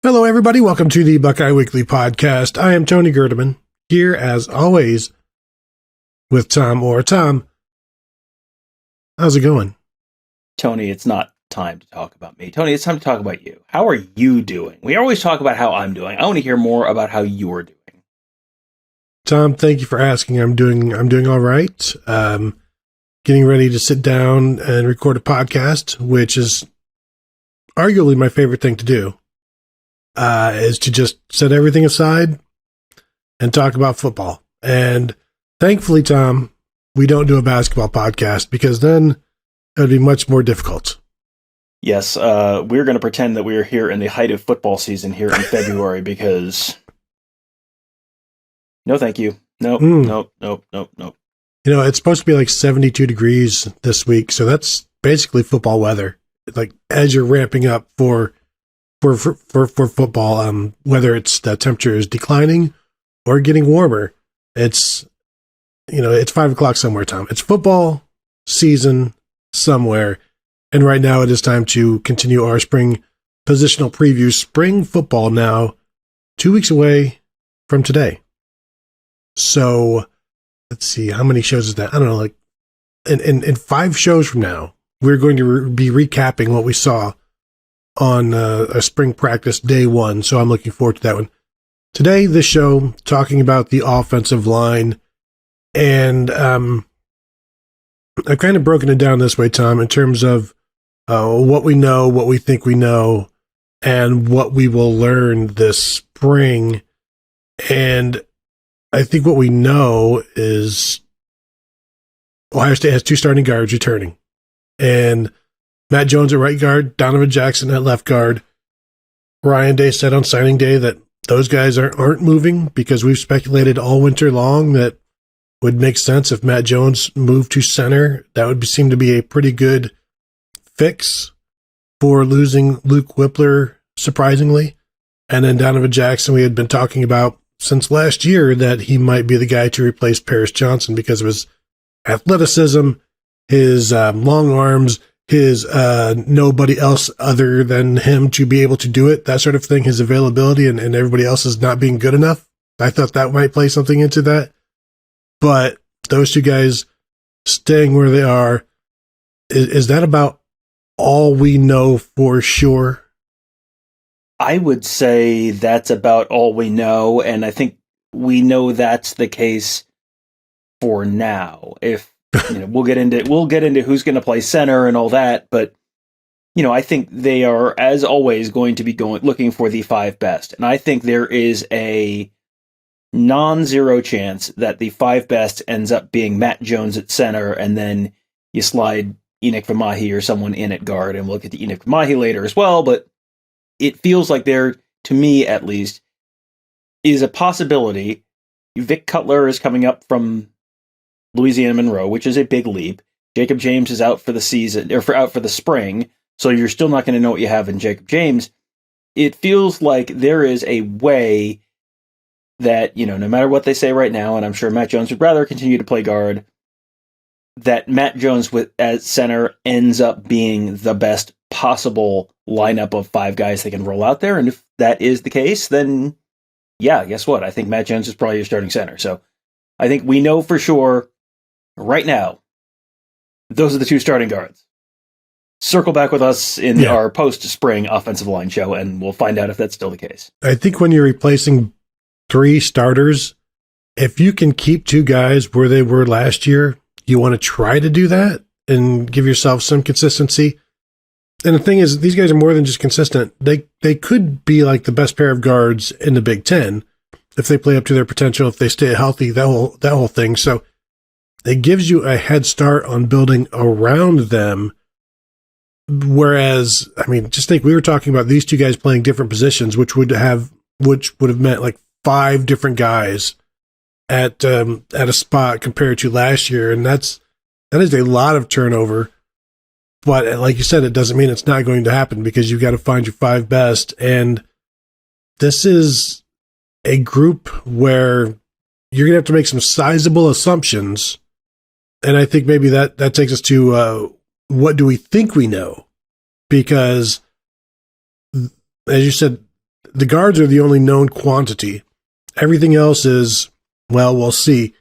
Hello, everybody. Welcome to the Buckeye Weekly Podcast. I am Tony Gerdeman, here as always with Tom Orr. Tom, how's it going? Tony, it's not time to talk about me. Tony, it's time to talk about you. How are you doing? We always talk about how I'm doing. I want to hear more about how you're doing. Tom, thank you for asking. I'm doing all right. Getting ready to sit down and record a podcast, which is arguably my favorite thing to do. Is to just set everything aside and talk about football. And thankfully, Tom, we don't do a basketball podcast because then it would be much more difficult. Yes, we're going to pretend that we are here in the height of football season here in February because no, thank you. Nope. You know, it's supposed to be like 72 degrees this week, so that's basically football weather. Like as you're ramping up for football, whether it's the temperature is declining or getting warmer, it's 5 o'clock somewhere, Tom. It's football season somewhere. And right now it is time to continue our spring positional preview. Spring football now 2 weeks away from today. So let's see, how many shows is that? I don't know, like in 5 shows from now, we're going to be recapping what we saw on a spring practice day 1, so I'm looking forward to that one. Today, this show, talking about the offensive line, and I've kind of broken it down this way, Tom, in terms of what we know, what we think we know, and what we will learn this spring. And I think what we know is Ohio State has 2 starting guards returning, and Matt Jones at right guard, Donovan Jackson at left guard. Ryan Day said on signing day that those guys aren't moving because we've speculated all winter long that would make sense if Matt Jones moved to center. That would seem to be a pretty good fix for losing Luke Whippler, surprisingly. And then Donovan Jackson, we had been talking about since last year that he might be the guy to replace Paris Johnson because of his athleticism, his long arms, his nobody else other than him to be able to do it, that sort of thing, his availability and everybody else is not being good enough. I thought that might play something into that. But those 2 guys staying where they are, is that about all we know for sure? I would say that's about all we know, and I think we know that's the case for now. If we'll get into who's going to play center and all that, but I think they are, as always, going to be looking for the 5 best, and I think there is a non-zero chance that the 5 best ends up being Matt Jones at center, and then you slide Enoch Vamahi or someone in at guard, and we'll get to Enoch Vamahi later as well. But it feels like there, to me at least, is a possibility. Vic Cutler is coming up from Louisiana Monroe, which is a big leap. Jacob James is out for the season, or out for the spring, so you're still not going to know what you have in Jacob James. It feels like there is a way that, no matter what they say right now, and I'm sure Matt Jones would rather continue to play guard, that Matt Jones as center ends up being the best possible lineup of 5 guys they can roll out there. And if that is the case, then yeah, guess what? I think Matt Jones is probably your starting center. So I think we know for sure right now, those are the 2 starting guards. Circle back with us in our post-spring offensive line show, and we'll find out if that's still the case. I think when you're replacing 3 starters, if you can keep 2 guys where they were last year, you want to try to do that and give yourself some consistency. And the thing is, these guys are more than just consistent. They could be like the best pair of guards in the Big Ten if they play up to their potential, if they stay healthy, that whole thing. So it gives you a head start on building around them. Whereas, I mean, just think we were talking about these 2 guys playing different positions, which would have meant like 5 different guys at a spot compared to last year, and that is a lot of turnover. But like you said, it doesn't mean it's not going to happen because you've got to find your 5 best, and this is a group where you're going to have to make some sizable assumptions, and I think maybe that takes us to what do we think we know? Because, as you said, the guards are the only known quantity. Everything else is, well, we'll see.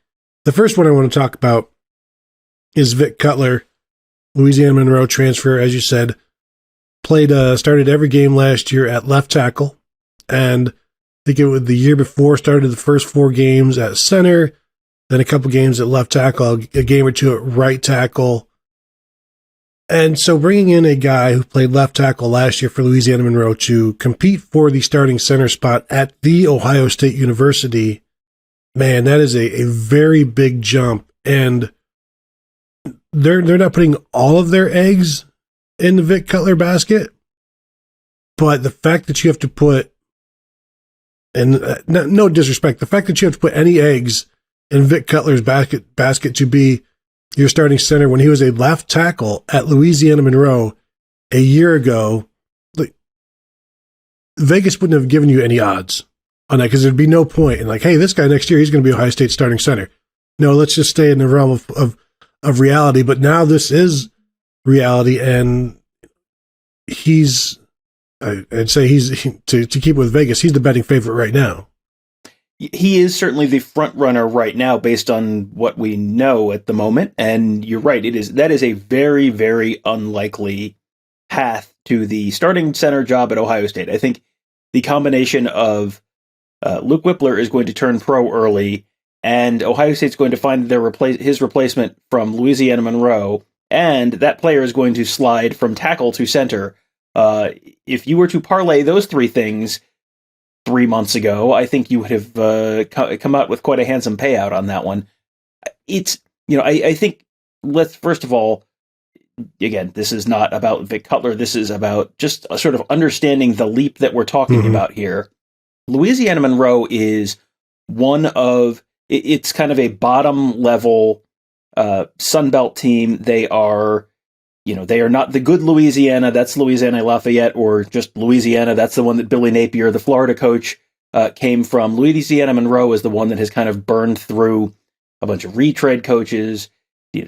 The first one I want to talk about is Vic Cutler, Louisiana Monroe transfer, as you said. Started every game last year at left tackle, and I think it was the year before started the first 4 games at center, then a couple games at left tackle, a game or two at right tackle. And so bringing in a guy who played left tackle last year for Louisiana Monroe to compete for the starting center spot at the Ohio State University, man, that is a very big jump. And they're not putting all of their eggs in the Vic Cutler basket, but the fact that you have to put, and no disrespect, the fact that you have to put any eggs in Vic Cutler's basket to be your starting center when he was a left tackle at Louisiana Monroe a year ago, like, Vegas wouldn't have given you any odds on that because there'd be no point in like, hey, this guy next year, he's going to be Ohio State starting center. No, let's just stay in the realm of reality. But now this is reality, and I'd say to keep with Vegas, he's the betting favorite right now. He is certainly the front runner right now based on what we know at the moment. And you're right. That is a very, very unlikely path to the starting center job at Ohio State. I think the combination of Luke Whippler is going to turn pro early, and Ohio State's going to find his replacement from Louisiana Monroe, and that player is going to slide from tackle to center. If you were to parlay those 3 things 3 months ago, I think you would have come out with quite a handsome payout on that one. I think let's first of all, again, this is not about Vic Cutler. This is about just sort of understanding the leap that we're talking about here. Louisiana Monroe is it's kind of a bottom level Sun Belt team. They are not the good Louisiana. That's Louisiana Lafayette, or just Louisiana. That's the one that Billy Napier, the Florida coach, came from. Louisiana Monroe is the one that has kind of burned through a bunch of retread coaches.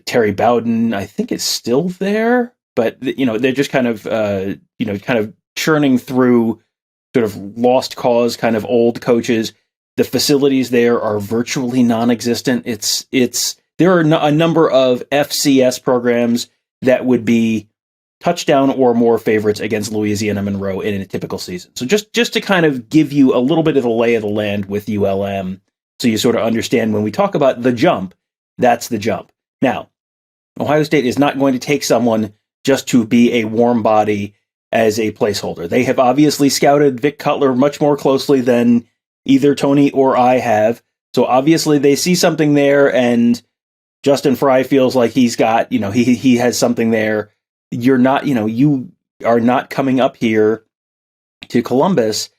Terry Bowden, I think, is still there, but they're just kind of churning through sort of lost cause, kind of old coaches. The facilities there are virtually non-existent. There are a number of FCS programs that would be touchdown or more favorites against Louisiana Monroe in a typical season. So just to kind of give you a little bit of the lay of the land with ULM, so you sort of understand when we talk about the jump, that's the jump. Now, Ohio State is not going to take someone just to be a warm body as a placeholder. They have obviously scouted Vic Cutler much more closely than either Tony or I have. So obviously they see something there, and Justin Fry feels like he's got, he has something there. You are not coming up here to Columbus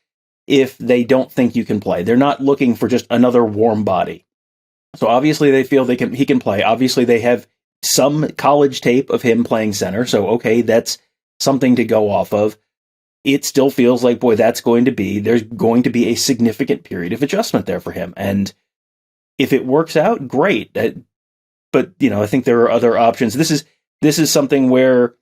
if they don't think you can play. They're not looking for just another warm body. So obviously they feel he can play. Obviously they have some college tape of him playing center. So, okay, that's something to go off of. It still feels like, boy, there's going to be a significant period of adjustment there for him. And if it works out, great. But, I think there are other options. This is something where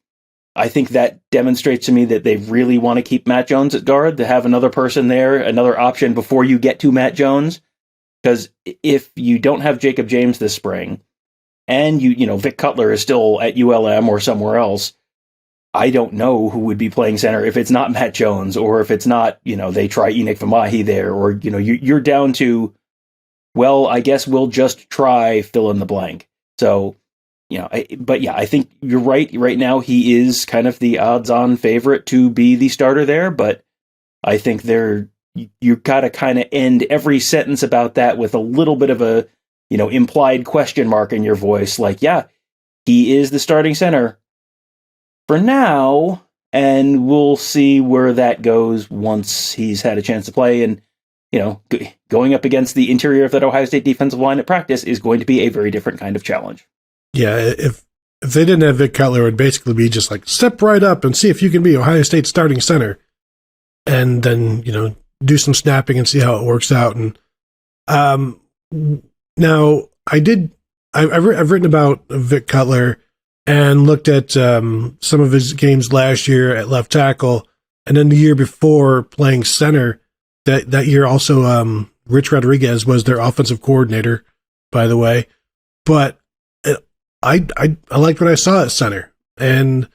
I think that demonstrates to me that they really want to keep Matt Jones at guard, to have another person there, another option before you get to Matt Jones. Because if you don't have Jacob James this spring, and Vic Cutler is still at ULM or somewhere else, I don't know who would be playing center if it's not Matt Jones, or if it's not, they try Enoch Famahi there, or, you're down to, well, I guess we'll just try fill in the blank. So, I think you're right. Right now, he is kind of the odds-on favorite to be the starter there, but I think you got to kind of end every sentence about that with a little bit of a, implied question mark in your voice. Like, yeah, he is the starting center for now, and we'll see where that goes once he's had a chance to play. And, going up against the interior of that Ohio State defensive line at practice is going to be a very different kind of challenge. Yeah, if they didn't have Vic Cutler, it would basically be just like, step right up and see if you can be Ohio State starting center. And then, do some snapping and see how it works out. And now I've written about Vic Cutler and looked at some of his games last year at left tackle, and then the year before playing center That year also, Rich Rodriguez was their offensive coordinator, by the way. But I liked what I saw at center. And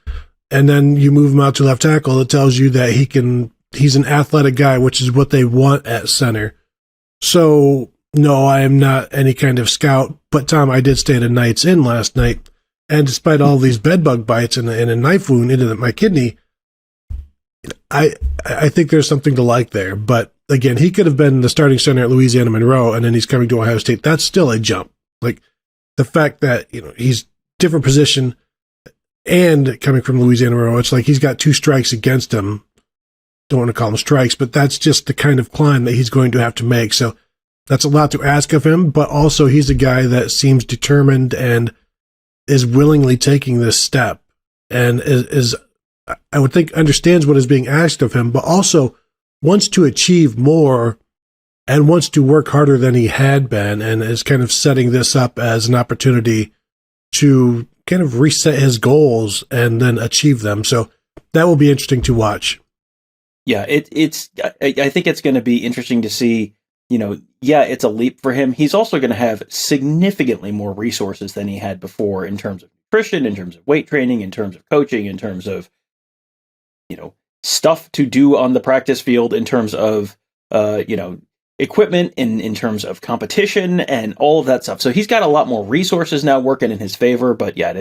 then you move him out to left tackle. It tells you that he's an athletic guy, which is what they want at center. So, no, I am not any kind of scout. But, Tom, I did stay at a Knights Inn last night. And despite all these bedbug bites and a knife wound into my kidney, I think there's something to like there. But, again, he could have been the starting center at Louisiana Monroe, and then he's coming to Ohio State. That's still a jump. Like, the fact that, he's different position and coming from Louisiana Monroe, it's like he's got 2 strikes against him. Don't want to call them strikes, but that's just the kind of climb that he's going to have to make. So that's a lot to ask of him, but also he's a guy that seems determined and is willingly taking this step and is I would think understands what is being asked of him, but also wants to achieve more and wants to work harder than he had been, and is kind of setting this up as an opportunity to kind of reset his goals and then achieve them. So that will be interesting to watch. Yeah, I think it's going to be interesting to see, it's a leap for him. He's also going to have significantly more resources than he had before in terms of nutrition, in terms of weight training, in terms of coaching, in terms of, stuff to do on the practice field, in terms of, equipment, in terms of competition and all of that stuff. So he's got a lot more resources now working in his favor, but yeah,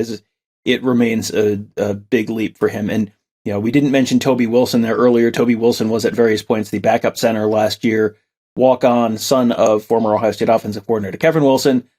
it remains a big leap for him. And, we didn't mention Toby Wilson there earlier. Toby Wilson was at various points the backup center last year, walk-on, son of former Ohio State offensive coordinator Kevin Wilson.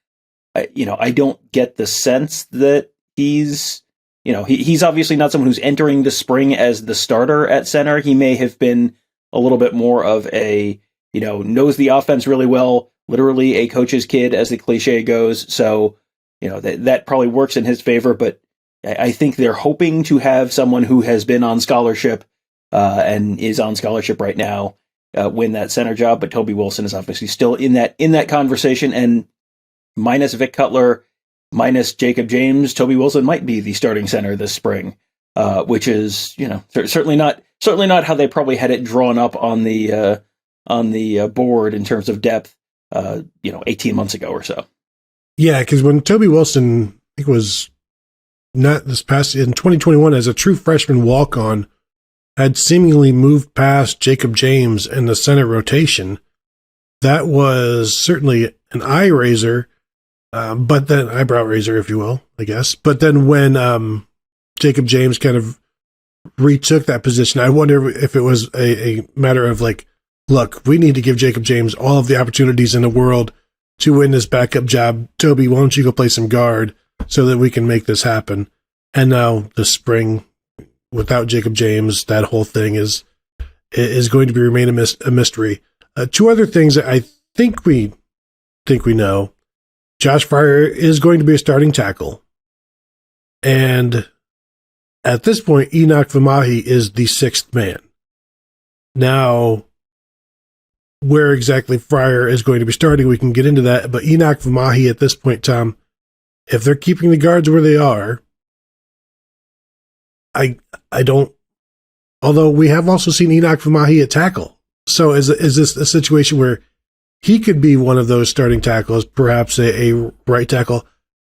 I don't get the sense that he's obviously not someone who's entering the spring as the starter at center. He may have been a little bit more of a, knows the offense really well, literally a coach's kid, as the cliche goes. So, that probably works in his favor, but I think they're hoping to have someone who has been on scholarship and is on scholarship right now win that center job. But Toby Wilson is obviously still in that conversation, and minus Vic Cutler, minus Jacob James, Toby Wilson might be the starting center this spring, which is certainly not how they probably had it drawn up on the board in terms of depth 18 months ago or so. Yeah, because when Toby Wilson, I think it was not this past in 2021 as a true freshman walk-on, had seemingly moved past Jacob James in the center rotation, that was certainly an eye raiser, but then eyebrow raiser, if you will, I guess. But then when Jacob James kind of retook that position, I wonder if it was a matter of like, look, we need to give Jacob James all of the opportunities in the world to win this backup job. Toby, why don't you go play some guard so that we can make this happen? And now the spring, without Jacob James, that whole thing is going to remain a mystery. 2 other things that I think we know. Josh Fryar is going to be a starting tackle. And at this point, Enoch Vimahi is the 6th man. Now, where exactly Fryar is going to be starting, we can get into that. But Enoch Vimahi at this point, Tom, if they're keeping the guards where they are, I don't. Although we have also seen Enoch Vimahi at tackle, so is this a situation where he could be one of those starting tackles, perhaps a right tackle?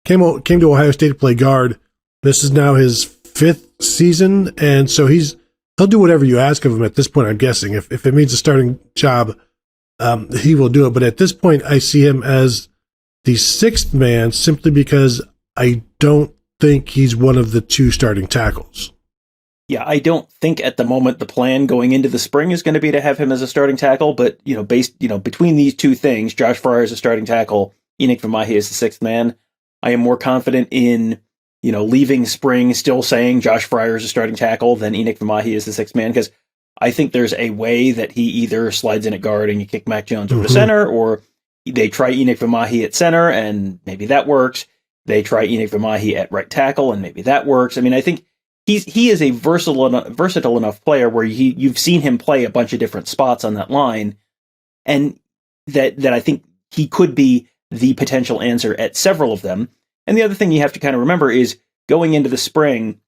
Came to Ohio State to play guard. This is now his 5th season, and so he'll do whatever you ask of him at this point. I'm guessing if it means a starting job, he will do it. But at this point, I see him as the 6th man simply because I don't think he's one of the 2 starting tackles. Yeah, I don't think at the moment the plan going into the spring is going to be to have him as a starting tackle, but between these 2 things, Josh Fryar is a starting tackle, Enoch Vimahi is the 6th man. I am more confident in leaving spring still saying Josh Fryar is a starting tackle than Enoch Vimahi is the 6th man, because I think there's a way that he either slides in at guard and you kick Mac Jones over to center, or they try Enoch Vimahi at center and maybe that works. They try Enoch Vimahi at right tackle and maybe that works. I mean, I think he is a versatile enough player where you've seen him play a bunch of different spots on that line, and that I think he could be the potential answer at several of them. And the other thing you have to kind of remember is going into the spring,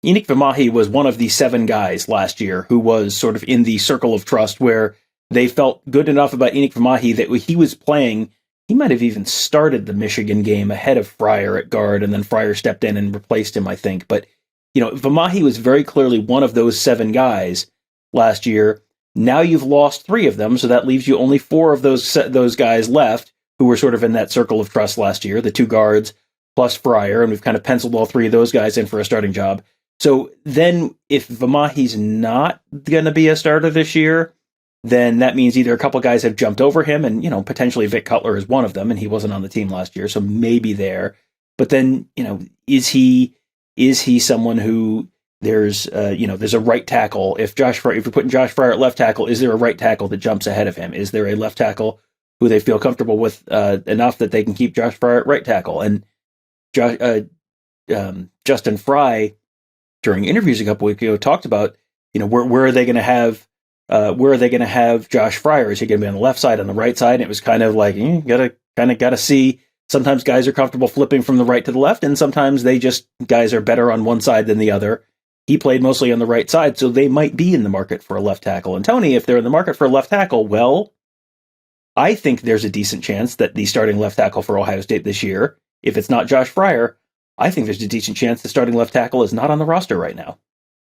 Enoch Vimahi was one of the 7 guys last year who was sort of in the circle of trust where they felt good enough about Enoch Vamahi that he was playing. He might have even started the Michigan game ahead of Fryar at guard, and then Fryar stepped in and replaced him, I think. But, Vamahi was very clearly one of those 7 guys last year. Now you've lost 3 of them, so that leaves you only 4 of those guys left who were sort of in that circle of trust last year, the 2 guards plus Fryar, and we've kind of penciled all 3 of those guys in for a starting job. So then if Vamahi's not going to be a starter this year, then that means either a couple of guys have jumped over him, and, potentially Vic Cutler is one of them, and he wasn't on the team last year, so maybe there. But then, is he someone who there's a right tackle? If you're putting Josh Fryar at left tackle, is there a right tackle that jumps ahead of him? Is there a left tackle who they feel comfortable with enough that they can keep Josh Fryar at right tackle? And Justin Fry, during interviews a couple weeks ago, talked about, where are they going to have Josh Fryar? Is he going to be on the left side, on the right side? And it was kind of like, gotta see. Sometimes guys are comfortable flipping from the right to the left, and sometimes guys are better on one side than the other. He played mostly on the right side, so they might be in the market for a left tackle. And Tony, if they're in the market for a left tackle, well, I think there's a decent chance that the starting left tackle for Ohio State this year, if it's not Josh Fryar, I think there's a decent chance the starting left tackle is not on the roster right now.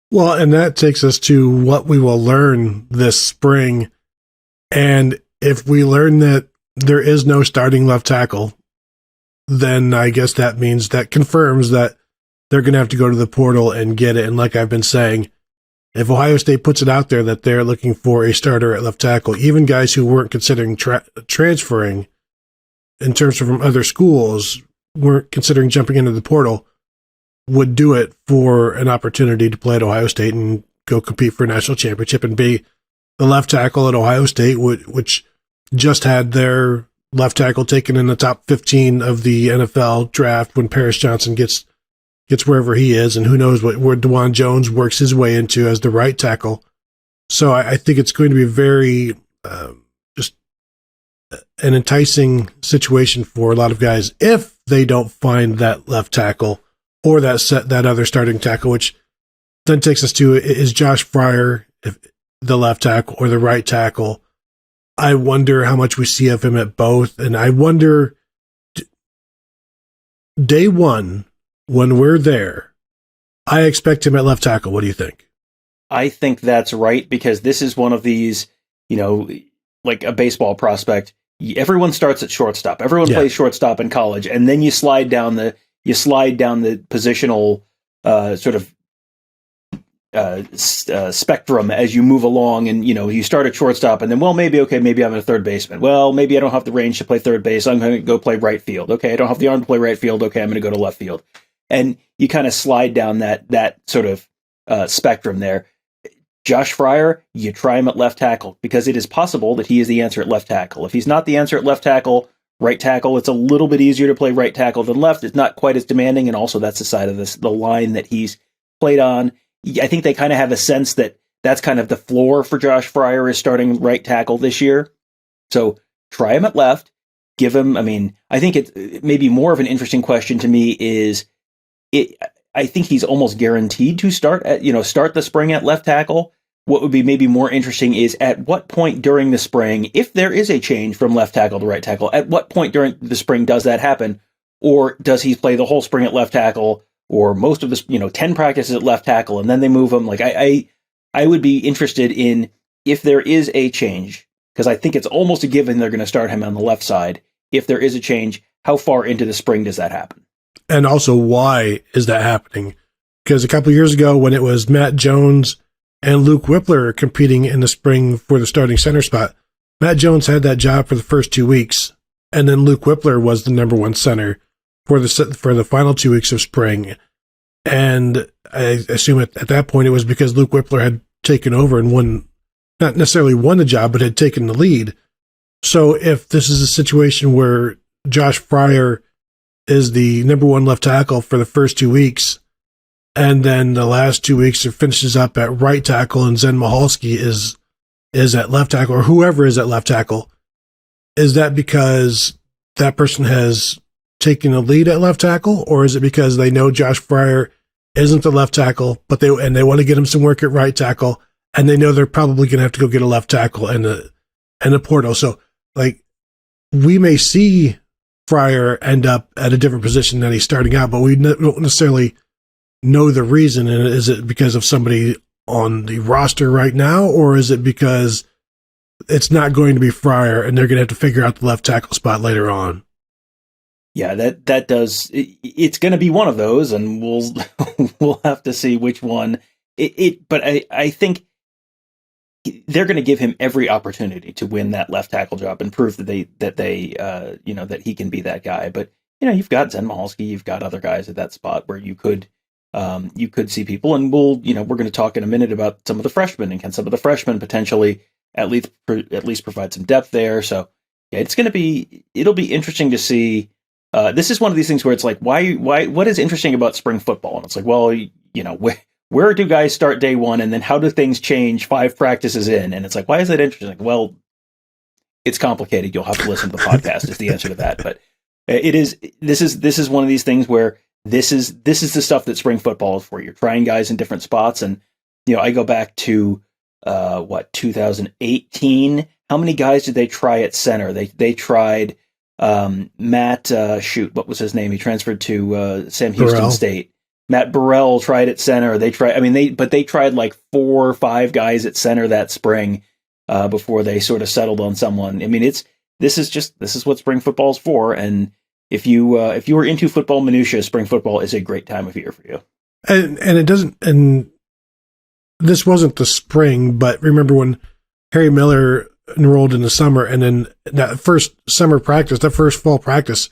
Well, and that takes us to what we will learn this spring. And if we learn that there is no starting left tackle, then I guess that confirms that they're going to have to go to the portal and get it. And like I've been saying, if Ohio State puts it out there that they're looking for a starter at left tackle, even guys who weren't considering transferring in terms of from other schools, weren't considering jumping into the portal, would do it for an opportunity to play at Ohio State and go compete for a national championship and be the left tackle at Ohio State, which just had their left tackle taken in the top 15 of the NFL draft when Paris Johnson gets wherever he is, and who knows where DeJuan Jones works his way into as the right tackle. So I think it's going to be very just an enticing situation for a lot of guys if they don't find that left tackle or that other starting tackle, which then takes us to, is Josh Fryar the left tackle or the right tackle? I wonder how much we see of him at both, and I wonder, day one, when we're there, I expect him at left tackle. What do you think? I think that's right, because this is one of these, like a baseball prospect. Everyone starts at shortstop. Everyone plays shortstop in college, and then you slide down the positional sort of spectrum as you move along, and you start at shortstop, and then maybe I'm a third baseman. Well, maybe I don't have the range to play third base. I'm going to go play right field. Okay, I don't have the arm to play right field. Okay, I'm going to go to left field. And you kind of slide down that sort of spectrum there. Josh Fryar, you try him at left tackle, because it is possible that he is the answer at left tackle. If he's not the answer at left tackle, right tackle, it's a little bit easier to play right tackle than left. It's not quite as demanding, and also that's the side of the line that he's played on. I think they kind of have a sense that that's kind of the floor for Josh Fryar, is starting right tackle this year. So try him at left. Give him, I think it maybe more of an interesting question to me is, I think he's almost guaranteed to start the spring at left tackle. What would be maybe more interesting is at what point during the spring, if there is a change from left tackle to right tackle, at what point during the spring does that happen? Or does he play the whole spring at left tackle, or most of the 10 practices at left tackle, and then they move him? Like I would be interested in, if there is a change, because I think it's almost a given they're going to start him on the left side. If there is a change, how far into the spring does that happen? And also, why is that happening? Because a couple of years ago, when it was Matt Jones and Luke Whippler competing in the spring for the starting center spot, Matt Jones had that job for the first 2 weeks, and then Luke Whippler was the number one center for the final 2 weeks of spring. And I assume at that point it was because Luke Whippler had taken over and not necessarily won the job, but had taken the lead. So if this is a situation where Josh Fryar is the number one left tackle for the first 2 weeks, and then the last 2 weeks it finishes up at right tackle, and Zen Mahalski is at left tackle, or whoever is at left tackle, is that because that person has taken the lead at left tackle, or is it because they know Josh Fryar isn't the left tackle, but they want to get him some work at right tackle, and they know they're probably going to have to go get a left tackle, and and the portal. So, like, we may see Fryar end up at a different position than he's starting out, but we don't necessarily know the reason. And is it because of somebody on the roster right now, or is it because it's not going to be Fryar and they're going to have to figure out the left tackle spot later on? Yeah, that does. It's going to be one of those, and we'll have to see which one. But I think they're going to give him every opportunity to win that left tackle job and prove that that he can be that guy. But you've got Zen Michalski, you've got other guys at that spot where you could see people, and we're going to talk in a minute about some of the freshmen, and can some of the freshmen potentially at least provide some depth there. So yeah, it'll be interesting to see. This is one of these things where it's like, why, what is interesting about spring football? And it's like, well, where do guys start day one? And then how do things change 5 practices in? And it's like, why is that interesting? Well, it's complicated. You'll have to listen to the podcast is the answer to that. But this is one of these things where this is the stuff that spring football is for. You're trying guys in different spots. And, I go back to, 2018. How many guys did they try at center? They tried, Matt, what was his name? He transferred to Sam Houston Burrell. State. Matt Burrell tried at center. They tried like 4 or 5 guys at center that spring before they sort of settled on someone. I mean, this is what spring football is for. And if you are into football minutia, spring football is a great time of year for you. And it doesn't. And this wasn't the spring, but remember when Harry Miller enrolled in the summer, and then that first summer practice, that first fall practice,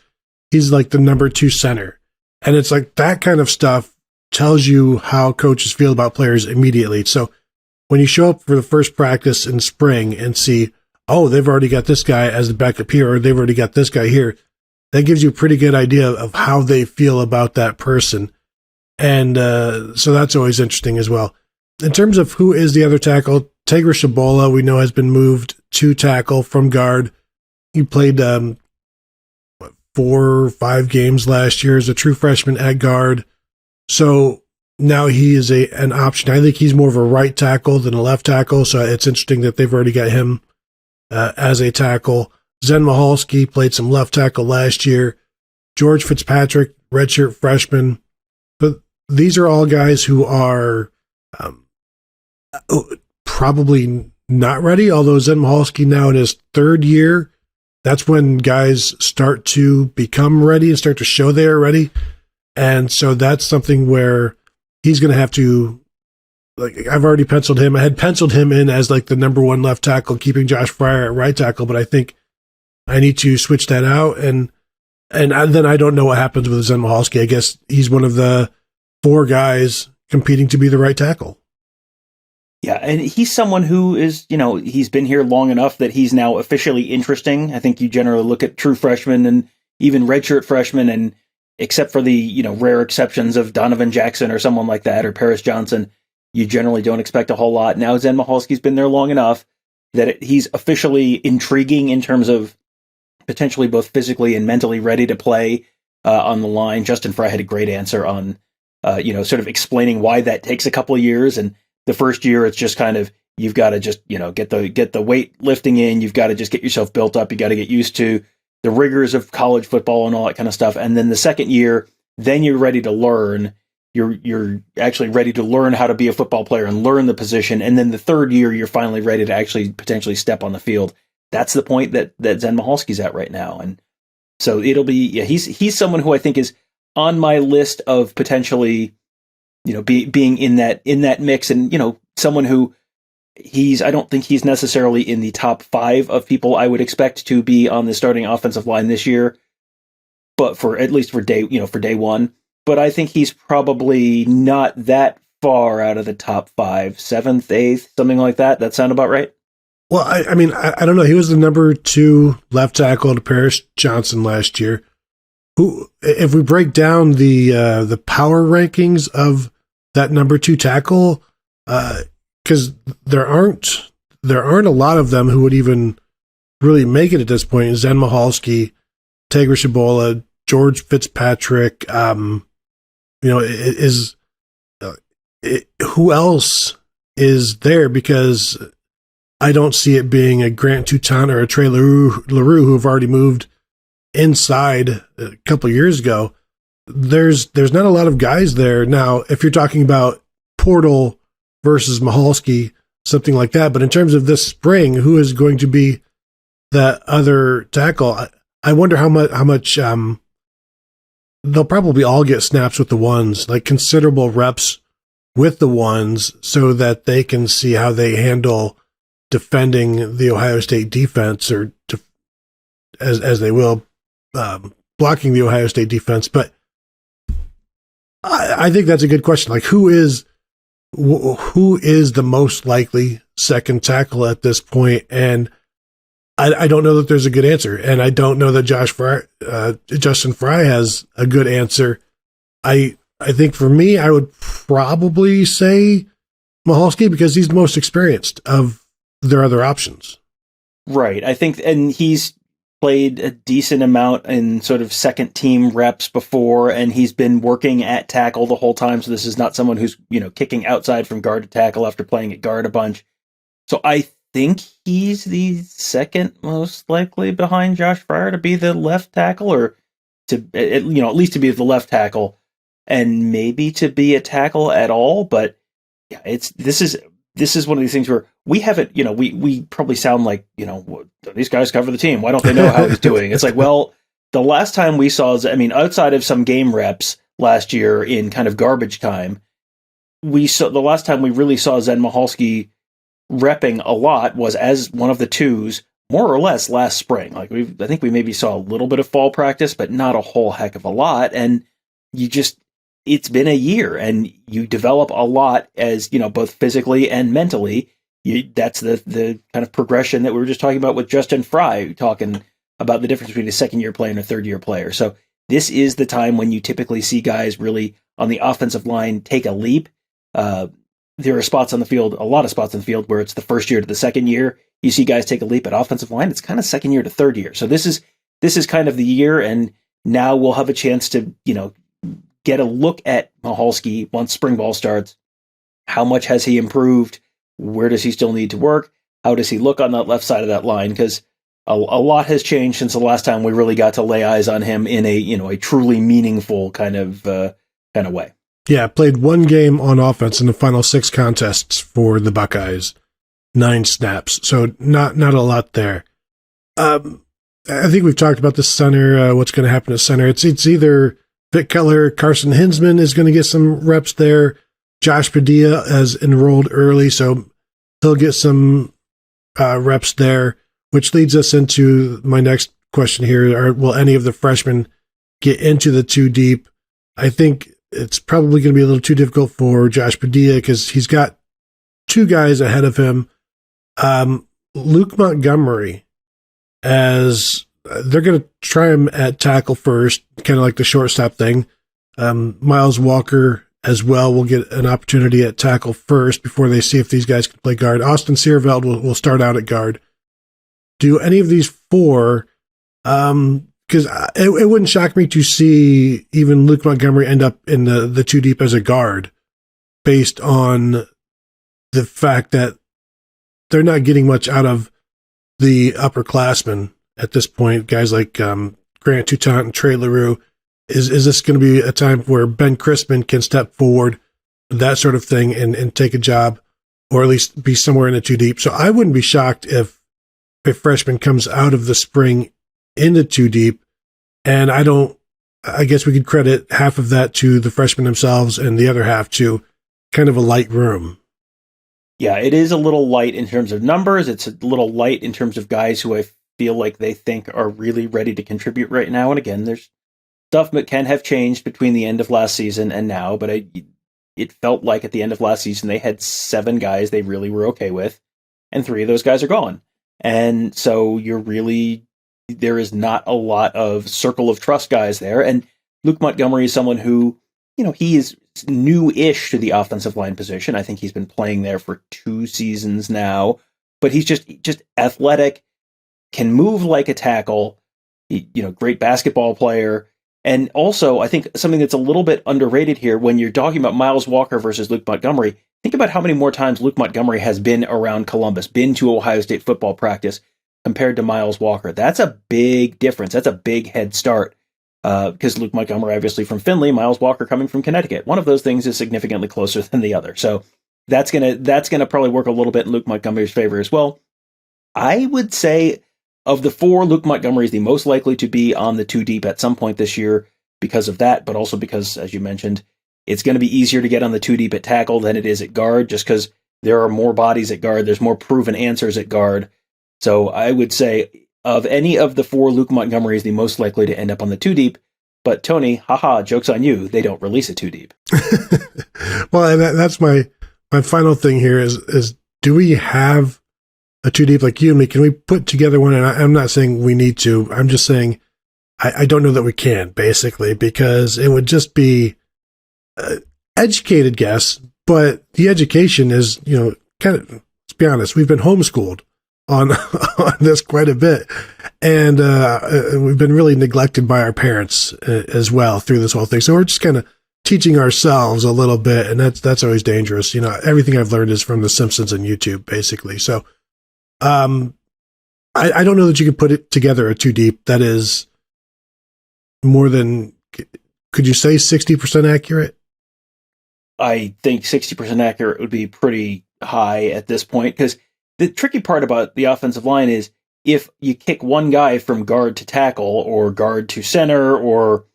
he's like the number 2 center. And it's like that kind of stuff tells you how coaches feel about players immediately. So when you show up for the first practice in spring and see, oh, they've already got this guy as the backup here, or they've already got this guy here, that gives you a pretty good idea of how they feel about that person. And so that's always interesting as well. In terms of who is the other tackle, Tegra Shabola, we know, has been moved to tackle from guard. He played 4 or 5 games last year as a true freshman at guard. So now he is an option. I think he's more of a right tackle than a left tackle. So it's interesting that they've already got him as a tackle. Zen Michalski played some left tackle last year. George Fitzpatrick, redshirt freshman. But these are all guys who are probably not ready, although Zen Michalski now in his 3rd year, that's when guys start to become ready and start to show they are ready. And so that's something where he's going to have to, like, I've already penciled him. I had penciled him in as like the number 1 left tackle, keeping Josh Fryar at right tackle, but I think I need to switch that out. And then I don't know what happens with Zen Michalski. I guess he's one of the 4 guys competing to be the right tackle. Yeah, and he's someone who is, he's been here long enough that he's now officially interesting. I think you generally look at true freshmen and even redshirt freshmen, and except for the, rare exceptions of Donovan Jackson or someone like that, or Paris Johnson, you generally don't expect a whole lot. Now Zen Michalski's been there long enough that he's officially intriguing in terms of potentially both physically and mentally ready to play on the line. Justin Fry had a great answer on, sort of explaining why that takes a couple of years. And the first year, it's just kind of, you've got to just, get the weight lifting in. You've got to just get yourself built up. You got to get used to the rigors of college football and all that kind of stuff. And then the second year, then you're ready to learn. You're actually ready to learn how to be a football player and learn the position. And then the 3rd year, you're finally ready to actually potentially step on the field. That's the point that Zen Michalski's at right now. And so it'll be, he's someone who I think is on my list of potentially, being in that mix, and, someone who I don't think he's necessarily in the top 5 of people I would expect to be on the starting offensive line this year, but at least for day one. But I think he's probably not that far out of the top 5, 7th, 8th, something like that. That sound about right? Well, I mean, I don't know. He was the number 2 left tackle to Paris Johnson last year. Who, if we break down the power rankings of that number 2 tackle, because there aren't a lot of them who would even really make it at this point. Zen Michalski, Tegra Shabola, George Fitzpatrick. Who else is there? Because I don't see it being a Grant Toutant or a Trey LaRue who have already moved inside a couple of years ago. There's not a lot of guys there. Now, if you're talking about portal versus Michalski, something like that, but in terms of this spring, who is going to be that other tackle? I wonder how much they'll probably all get snaps with the ones, like considerable reps with the ones, so that they can see how they handle defending the Ohio State defense, or as they will, blocking the Ohio State defense. But I think that's a good question. Like, who is the most likely second tackle at this point? And I don't know that there's a good answer, and I don't know that Justin Fry has a good answer. I think for me, I would probably say Michalski, because he's the most experienced of their other options. Right. I think, and he's played a decent amount in sort of second team reps before, and he's been working at tackle the whole time. So this is not someone who's, kicking outside from guard to tackle after playing at guard a bunch. So I think he's the second most likely behind Josh Fryar to be the left tackle, or to, at least to be the left tackle, and maybe to be a tackle at all. But yeah, this is one of these things where we haven't, we probably sound like, these guys cover the team. Why don't they know how he's doing? It's like, well, the last time we saw, outside of some game reps last year in kind of garbage time, the last time we really saw Zen Michalski repping a lot was as one of the twos, more or less last spring. Like, I think we maybe saw a little bit of fall practice, but not a whole heck of a lot. And it's been a year, and you develop a lot as, both physically and mentally. That's the kind of progression that we were just talking about with Justin Fry, talking about the difference between a second-year player and a third-year player. So this is the time when you typically see guys really on the offensive line take a leap. There are spots on the field, a lot of spots on the field, where it's the first year to the second year. You see guys take a leap at offensive line. It's kind of second year to third year. So this is kind of the year, and now we'll have a chance to, get a look at Michalski once spring ball starts. How much has he improved? Where does he still need to work? How does he look on that left side of that line? Because a lot has changed since the last time we really got to lay eyes on him in a truly meaningful kind of way. Yeah, played one game on offense in the final 6 contests for the Buckeyes, 9 snaps. So not a lot there. I think we've talked about the center, what's going to happen at center. It's either Vic Keller, Carson Hinsman is going to get some reps there. Josh Padilla has enrolled early, so he'll get some reps there, which leads us into my next question here. Will any of the freshmen get into the 2 deep? I think it's probably going to be a little too difficult for Josh Padilla because he's got 2 guys ahead of him. Luke Montgomery, as they're going to try him at tackle first, kind of like the shortstop thing. Miles Walker as well will get an opportunity at tackle first before they see if these guys can play guard. Austin Searveld will start out at guard. Do any of these 4, because it wouldn't shock me to see even Luke Montgomery end up in the 2 deep as a guard, based on the fact that they're not getting much out of the upperclassmen at this point. Guys like Grant Toutant and Trey LaRue. Is this going to be a time where Ben Crispin can step forward, that sort of thing, and take a job, or at least be somewhere in the 2 deep? So I wouldn't be shocked if a freshman comes out of the spring into 2 deep, and I guess we could credit half of that to the freshmen themselves and the other half to kind of a light room. Yeah, it is a little light in terms of numbers. It's a little light in terms of guys who I feel like they think are really ready to contribute right now. And again, there's stuff that can have changed between the end of last season and now, but it felt like at the end of last season they had 7 guys they really were okay with, and 3 of those guys are gone. And so there is not a lot of circle of trust guys there. And Luke Montgomery is someone who, he is new-ish to the offensive line position. I think he's been playing there for 2 seasons now, but he's just athletic, can move like a tackle, great basketball player. And also, I think something that's a little bit underrated here when you're talking about Miles Walker versus Luke Montgomery, think about how many more times Luke Montgomery has been around Columbus, been to Ohio State football practice compared to Miles Walker. That's a big difference. That's a big head start. Because Luke Montgomery, obviously from Findlay, Miles Walker coming from Connecticut. One of those things is significantly closer than the other. So that's gonna probably work a little bit in Luke Montgomery's favor as well. I would say of the four, Luke Montgomery is the most likely to be on the 2 deep at some point this year because of that, but also because, as you mentioned, it's going to be easier to get on the 2 deep at tackle than it is at guard, just because there are more bodies at guard. There's more proven answers at guard. So I would say of any of the four, Luke Montgomery is the most likely to end up on the 2 deep. But Tony, haha, joke's on you. They don't release a 2 deep. Well, and that's my final thing here is do we have a 2 deep like you and me? Can we put together one? And I'm not saying we need to. I'm just saying I don't know that we can, basically, because it would just be educated guess. But the education is, kind of, let's be honest, we've been homeschooled on this quite a bit. And we've been really neglected by our parents as well through this whole thing. So we're just kind of teaching ourselves a little bit, and that's always dangerous. Everything I've learned is from The Simpsons and YouTube, basically. So I don't know that you could put it together a 2 deep that is more than, could you say 60% accurate? I think 60% accurate would be pretty high at this point, because the tricky part about the offensive line is if you kick one guy from guard to tackle or guard to center or,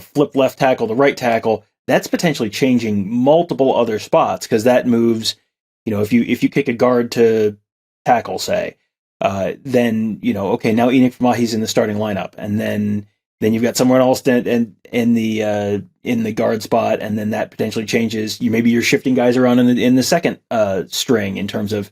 flip left tackle to right tackle, that's potentially changing multiple other spots, because that moves, if you kick a guard to tackle, say, then, okay, now Enoch Famahi's in the starting lineup, and then you've got someone else in the guard spot, and then that potentially changes. Maybe you're shifting guys around in the second string in terms of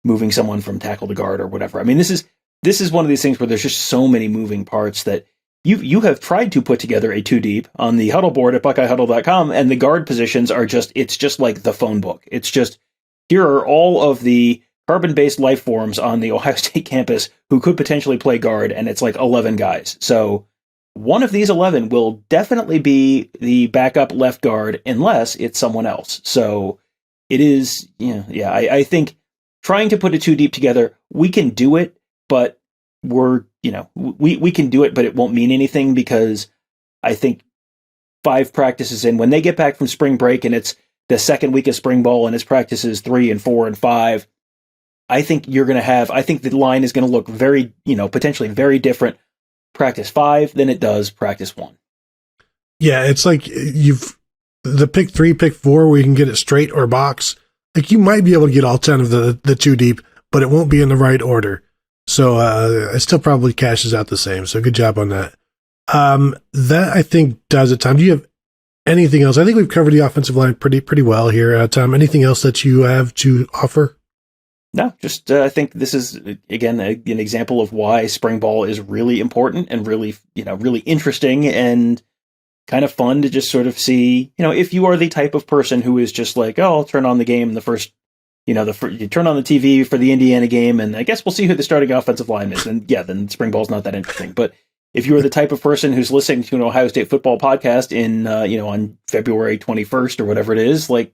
moving someone from tackle to guard or whatever. I mean, this is one of these things where there's just so many moving parts that you have tried to put together a 2 deep on the huddle board at BuckeyeHuddle.com, and the guard positions it's just like the phone book. It's just, here are all of the carbon-based life forms on the Ohio State campus who could potentially play guard, and it's like 11 guys. So one of these 11 will definitely be the backup left guard unless it's someone else. So it is, I think trying to put a 2 deep together, we can do it, but we can do it, but it won't mean anything, because I think 5 practices in, when they get back from spring break and it's the second week of spring ball and it's practices 3 and 4 and 5, I think the line is going to look very, potentially very different practice 5 than it does practice 1. Yeah, it's like the pick 3, pick 4, where you can get it straight or box. Like, you might be able to get all 10 of the 2 deep, but it won't be in the right order. So it still probably cashes out the same. So good job on that. That, I think, does it, Tom. Do you have anything else? I think we've covered the offensive line pretty well here. Tom, anything else that you have to offer? No, just I think this is, again, an example of why spring ball is really important and really, really interesting and kind of fun to just sort of see, if you are the type of person who is just like, oh, I'll turn on the game in the first, you turn on the TV for the Indiana game, and I guess we'll see who the starting offensive line is. And yeah, then spring ball's not that interesting. But if you are the type of person who's listening to an Ohio State football podcast in, on February 21st or whatever it is, like,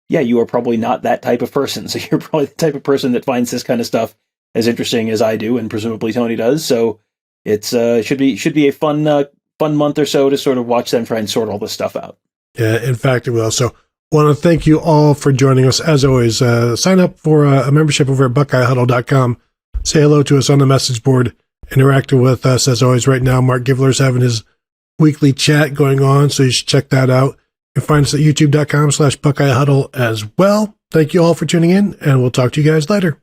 yeah, you are probably not that type of person. So you're probably the type of person that finds this kind of stuff as interesting as I do, and presumably Tony does. So it's should be a fun month or so to sort of watch them try and sort all this stuff out. Yeah, in fact, it will. So want to thank you all for joining us. As always, sign up for a membership over at BuckeyeHuddle.com. Say hello to us on the message board. Interact with us. As always, right now, Mark Givler's having his weekly chat going on, so you should check that out. You can find us at youtube.com/BuckeyeHuddle as well. Thank you all for tuning in, and we'll talk to you guys later.